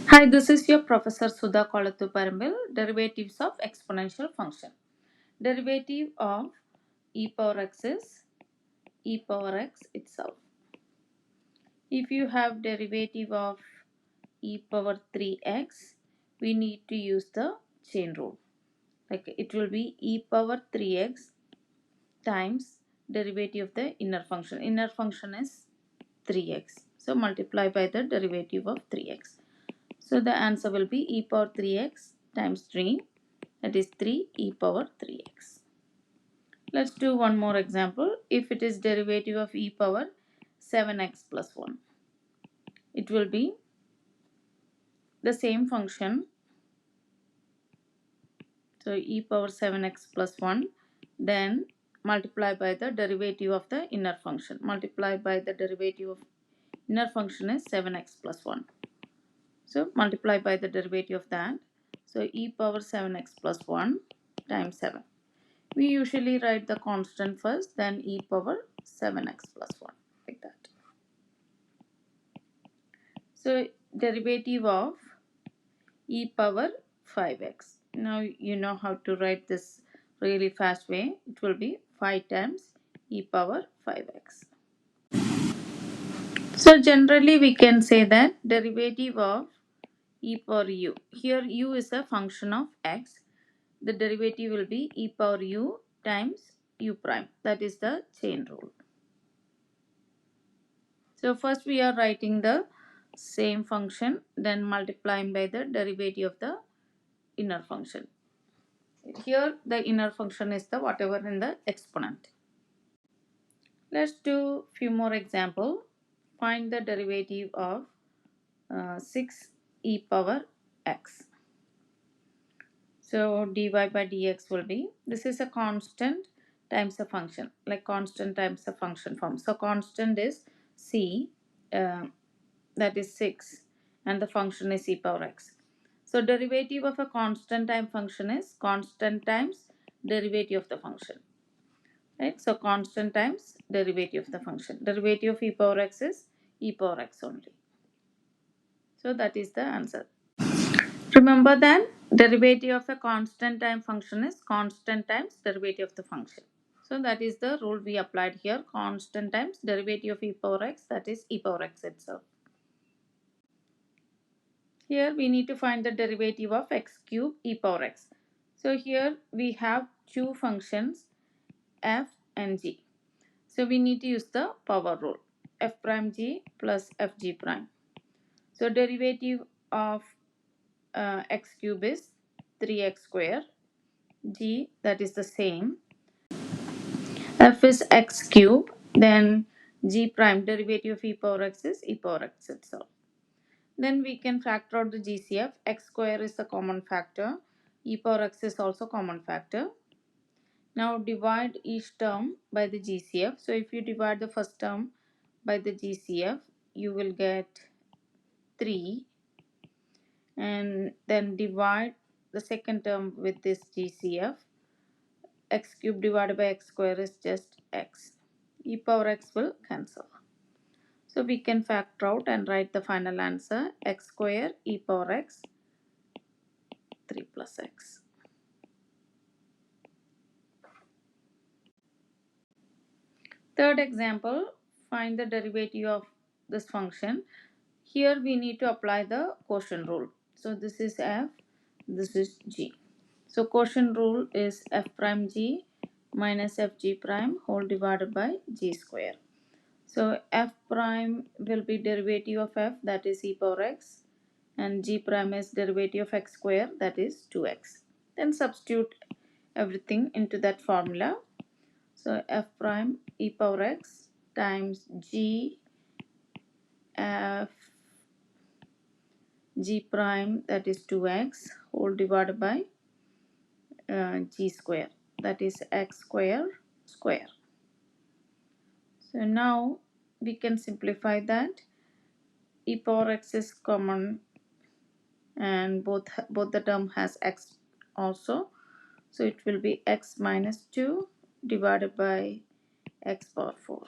Hi, this is your Professor Sudha Kolathu Parambil, derivatives of exponential function. Derivative of e power x is e power x itself. If you have derivative of e power 3x, we need to use the chain rule. Like it will be e power 3x times derivative of the inner function. Inner function is 3x. So multiply by the derivative of 3x. So the answer will be e power 3x times 3, that is 3 e power 3x. Let's do one more example. If it is derivative of e power 7x plus 1, it will be the same function. So e power 7x plus 1, then multiply by the derivative of the inner function. Multiply by the derivative of inner function is 7x plus 1. So multiply by the derivative of that. So e power 7x plus 1 times 7. We usually write the constant first, then e power 7x plus 1, like that. So derivative of e power 5x. Now you know how to write this really fast way. It will be 5 times e power 5x. So generally we can say that derivative of e power u. Here u is a function of x. The derivative will be e power u times u prime. That is the chain rule. So first we are writing the same function, then multiplying by the derivative of the inner function. Here the inner function is the whatever in the exponent. Let's do few more example. Find the derivative of 6 e power x. So dy by dx will be, this is a constant times a function, like constant times a function form. So constant is c, that is 6, and the function is e power x. So derivative of a constant time function is constant times derivative of the function. Right? So constant times derivative of the function. Derivative of e power x is e power x only. So that is the answer. Remember that derivative of a constant time function is constant times derivative of the function. So that is the rule we applied here. Constant times derivative of e power x, that is e power x itself. Here we need to find the derivative of x cube e power x. So here we have two functions f and g. So we need to use the power rule. F prime g plus fg prime. So derivative of x cube is 3x square. G, that is the same. F is x cube. Then g prime, derivative of e power x is e power x itself. Then we can factor out the GCF. X square is the common factor. E power x is also common factor. Now divide each term by the GCF. So if you divide the first term by the GCF, you will get 3. And then divide the second term with this GCF. X cube divided by x square is just x. E power x will cancel. So we can factor out and write the final answer. X square e power x 3 plus x. Third example, find the derivative of this function. Here we need to apply the quotient rule. So this is f, this is g. So quotient rule is f prime g minus fg prime whole divided by g square. So f prime will be derivative of f, that is e power x, and g prime is derivative of x square, that is 2x. Then substitute everything into that formula. So f prime e power x times g f g prime, that is 2x whole divided by g square, that is x square square. So now we can simplify that. E power x is common and both the term has x also. So it will be x minus 2 divided by x power 4.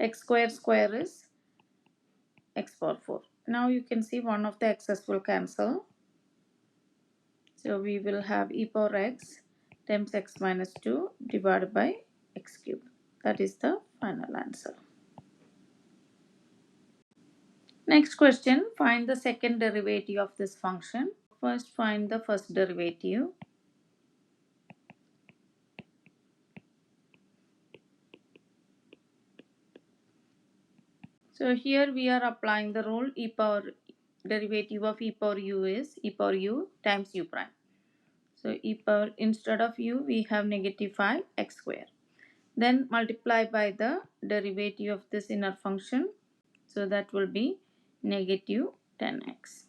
X square square is x power 4. Now you can see one of the x's will cancel. So we will have e power x times x minus 2 divided by x cubed. That is the final answer. Next question, find the second derivative of this function. First find the first derivative. So here we are applying the rule e power derivative of e power u is e power u times u prime. So e power, instead of u we have negative 5 x square. Then multiply by the derivative of this inner function. So that will be negative 10x.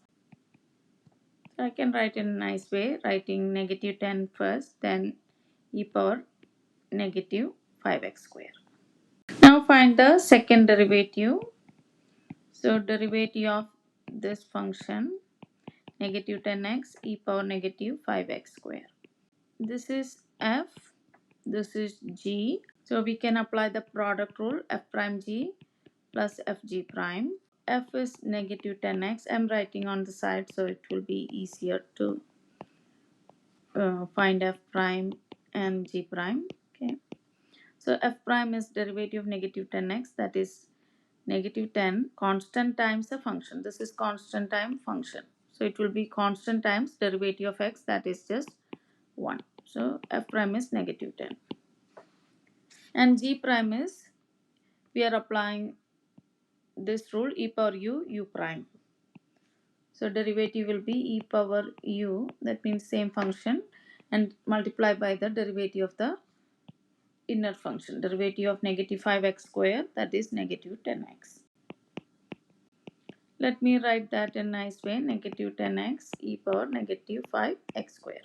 So I can write in a nice way, writing negative 10 first, then e power negative 5x square. Now find the second derivative. So derivative of this function negative 10x e power negative 5x square. This is f, this is g. So we can apply the product rule f prime g plus fg prime. F is negative 10x. I'm writing on the side so it will be easier to find f prime and g prime. Okay. So f prime is derivative of negative 10x, that is negative 10 constant times the function. This is constant time function. So it will be constant times derivative of x, that is just 1. So f prime is negative 10. And g prime is, we are applying this rule e power u prime. So derivative will be e power u, that means same function, and multiply by the derivative of the inner function, derivative of negative 5x square, that is negative 10x. Let me write that in a nice way, negative 10x e power negative 5x square.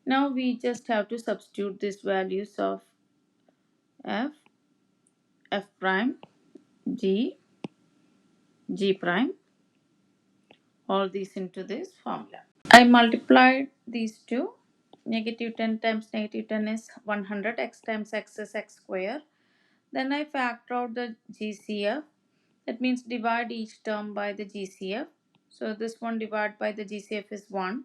Now we just have to substitute these values of f, f prime, g, g prime, all these into this formula. I multiplied these two. Negative 10 times negative 10 is 100, x times x is x square. Then I factor out the GCF. That means divide each term by the GCF. So this one divided by the GCF is 1.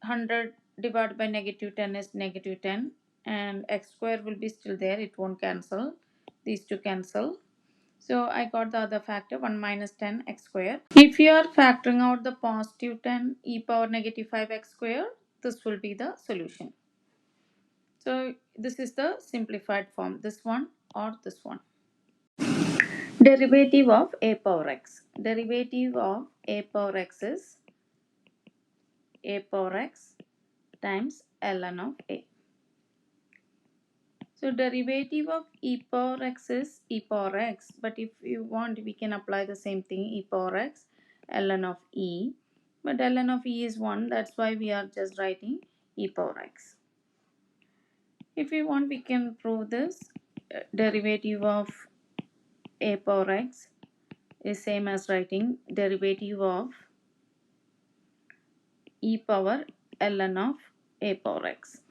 100 divided by negative 10 is negative 10. And x square will be still there. It won't cancel. These two cancel. So I got the other factor 1 minus 10 x square. If you are factoring out the positive 10 e power negative 5 x square, this will be the solution. So this is the simplified form, this one or this one. Derivative of a power x. Derivative of a power x is a power x times ln of a. So derivative of e power x is e power x, but if you want we can apply the same thing, e power x ln of e, but ln of e is 1, that's why we are just writing e power x. If we want we can prove this. Derivative of a power x is same as writing derivative of e power ln of a power x.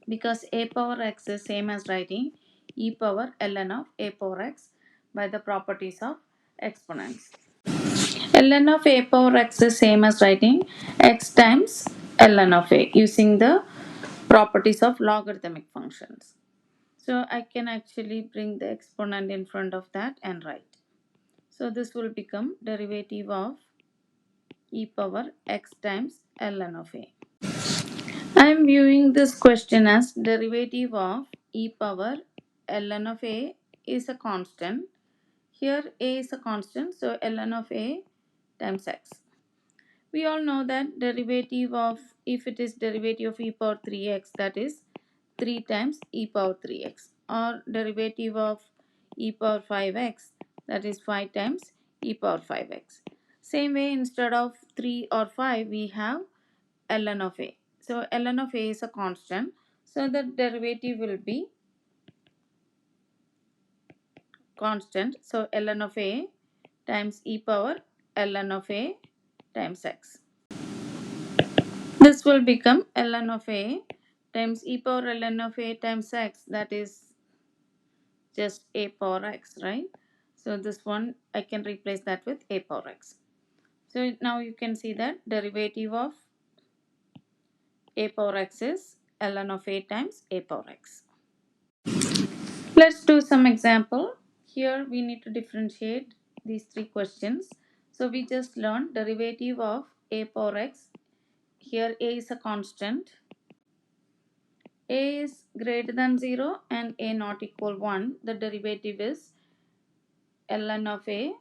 Because a power x is same as writing e power ln of a power x by the properties of exponents. Ln of a power x is same as writing x times ln of a using the properties of logarithmic functions. So I can actually bring the exponent in front of that and write. So this will become derivative of e power x times ln of a. I am viewing this question as derivative of e power ln of a is a constant. Here a is a constant, so ln of a times x. We all know that derivative of, if it is derivative of e power 3x, that is 3 times e power 3x, or derivative of e power 5x, that is 5 times e power 5x. Same way, instead of 3 or 5 we have ln of a. So ln of a is a constant, so the derivative will be constant. So ln of a times e power ln of a times x. This will become ln of a times e power ln of a times x, that is just a power x, right? So this one I can replace that with a power x. So now you can see that derivative of a power x is ln of a times a power x. Let's do some example. Here we need to differentiate these three questions. So we just learned derivative of a power x. Here a is a constant. A is greater than 0 and a not equal 1. The derivative is ln of a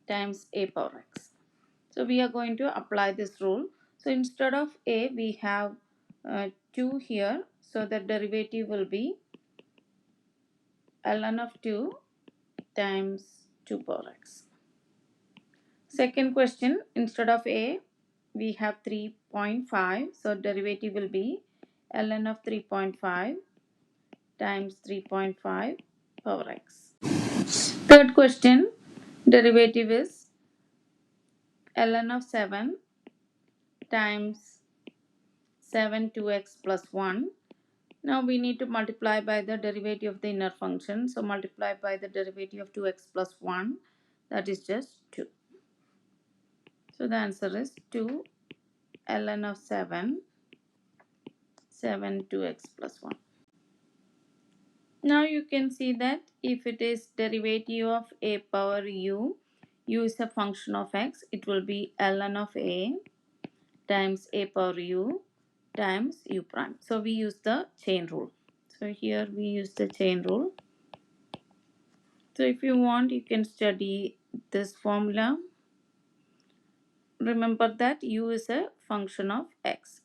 times a power x. So we are going to apply this rule. So instead of a we have 2 here. So the derivative will be ln of 2 times 2 power x. Second question, instead of a we have 3.5. So derivative will be ln of 3.5 times 3.5 power x. Third question, derivative is ln of 7 times 7 2x plus 1. Now we need to multiply by the derivative of the inner function. So multiply by the derivative of 2x plus 1, that is just 2. So the answer is 2 ln of 7 2x plus 1. Now you can see that if it is derivative of a power u is a function of x, it will be ln of a times a power u times u prime. So we use the chain rule. So here we use the chain rule. So if you want, you can study this formula. Remember that u is a function of x.